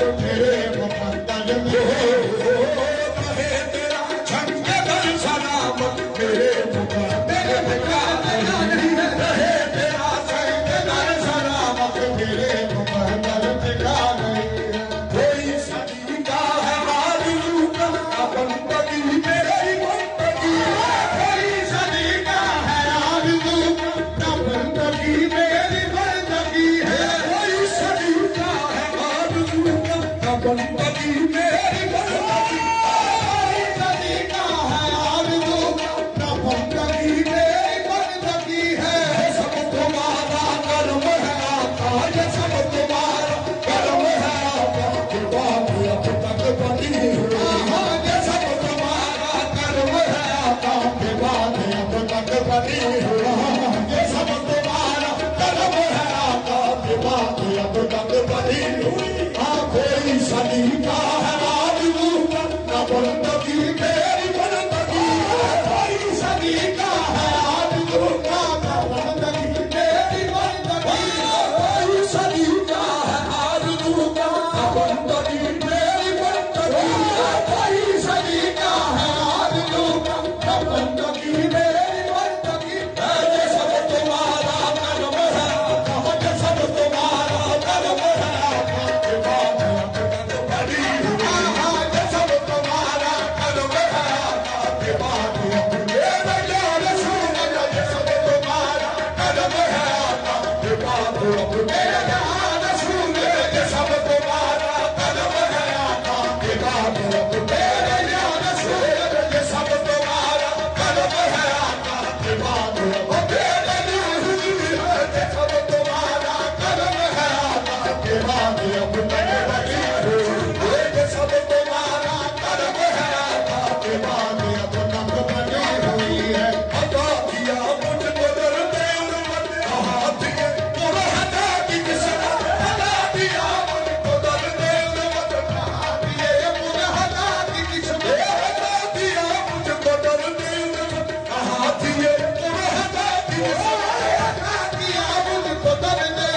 मेरे मुकद्दर में रहे तेरा झंडे पर सलामत मेरे मुकद्दर में रहे तेरा झंडे पर सलामत मेरे मुकद्दर में कोई सदी का है आरज़ू का बंदगी मेरी बंदगी कोई सदी का है आरज़ू का बंदगी मेरी बंदगी है कोई सदी का है आरज़ू का बंदगी मेरी बंदगी कोई सदी का है आरज़ू का बंदगी मेरी बंदगी है सब तुम्हारा कर्म है आका ये सब तुम्हारा कर्म है आका के बाद अब तक बनी हुई ये सब तुम्हारा कर्म है आका के बाद अब तक बनी हुई ये सब तुम्हारा कर्म है आका के बाद अब तक बनी हुई कोई सदी का है आरज़ू का बंदगी मेरी बंदगी कोई सदी का है आरज़ू का बंदगी मेरी बंदगी कोई सदी का है आरज़ू का बंदगी मेरी बंदगी कोई सदी का है आरज़ू का बंदगी मेरी बंदगी ये सब तुम्हारा कर्म है ये सब तुम्हारा कर्म है के बाद अब तक बनी हुई ये सब तुम्हारा कर्म है के बाद अब मेरा या रसूल ये सब तुम्हारा कर्म है के बाद अब मेरा या रसूल ये सब तुम्हारा कर्म है के बाद अब मेरा या रसूल ये सब तुम्हारा कर्म है के बाद अब मेरा या रसूल ये सब तुम्हारा कर्म है के बाद अब तक बनी हुई ये सब तुम्हारा कर्म है के बाद अब तक बनी हुई है अदा किया मुझको डरते कहा दिए तुम हटा की किसने अदा किया मुझको डरते कहा दिए तुम हटा की किसने अदा किया मुझको डरते कहा दिए तुम हटा की किसने अदा किया मुझको डरते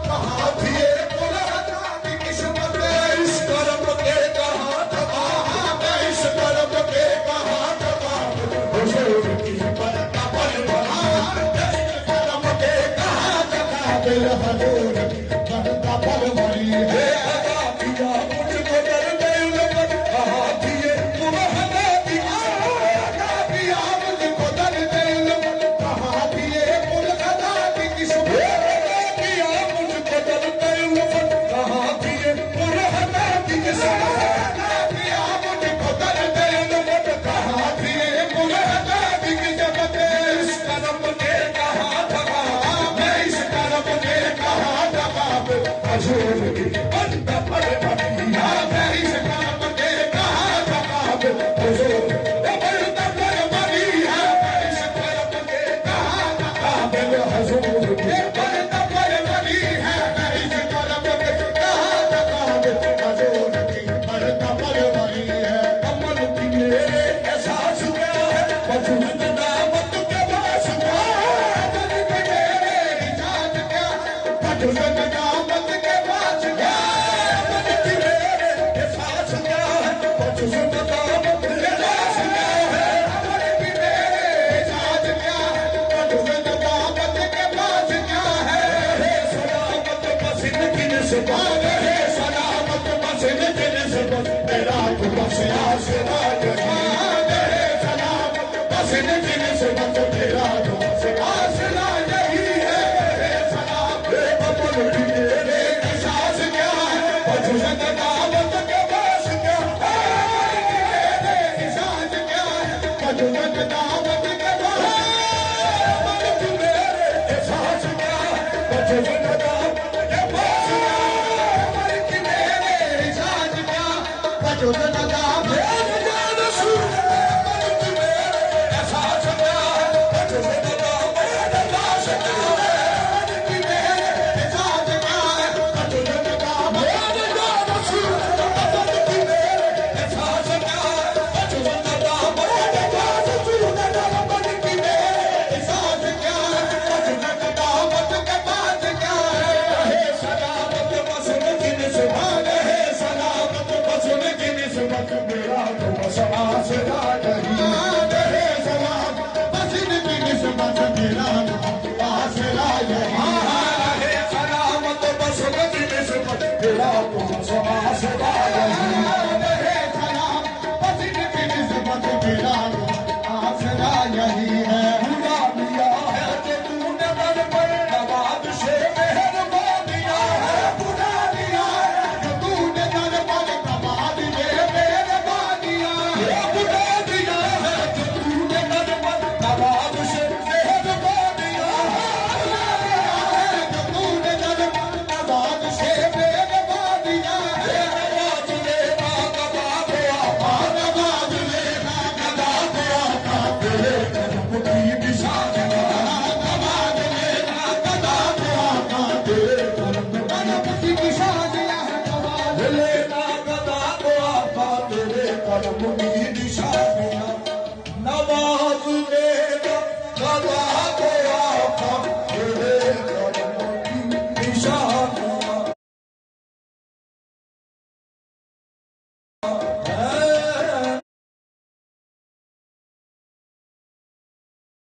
कहा दिए तुम हटा की किस्मत इस कर्म के कहा दबा इस कर्म के कहा दबा हुजूर की बरकत पर बना इस कर्म के कहा दबा दिल हजूर की बरकत पर बनी है अदा किया मुझको डरते कहा दिए तुम हटा की किस्मत अदा किया मुझको डरते कहा दिए तुम हटा की किस्मत अदा किया मुझको डरते कहा दिए तुम हटा की किस्मत अदा किया मुझको डरते कहा दिए तुम हटा की किस्मत इस कर्म के कहा दबा मैं इस कर्म के कहा दबा हजूर की बंद पर बनी मैं इस कर्म के कहा दबा हजूर बंद पर बनी है मैं इस कर्म के कहा दबा हजूर की बंद पर बनी है मैं इस कर्म के कहा दबा हजूर की बंद पर बनी है कमल की मेरे एहसास क्या है वजूद दामत के पास क्या है कमल की मेरे इजाद क्या है वजूद दामत के पास क्या है कमल की मेरे एहसास क्या है वजूद दामत के पास क्या है कमल की मेरे इजाद क्या है वजूद दामत के पास क्या है हे सलामत मसीह की निस्बत है सलामत मसीह की निस्बत मेरा तो बस आसरा यही है सलामत मसीह की निस्बत मेरा तो बस आसरा यही है सलामत कमल की मेरे एहसास क्या है वजूद दामत के पास क्या है कमल की मेरे एहसास क्या है वजूद दामत के पास कमल की मेरे एहसास क्या है वजूद दामत के पास कमल की मेरे एहसास क्या वजूद दामत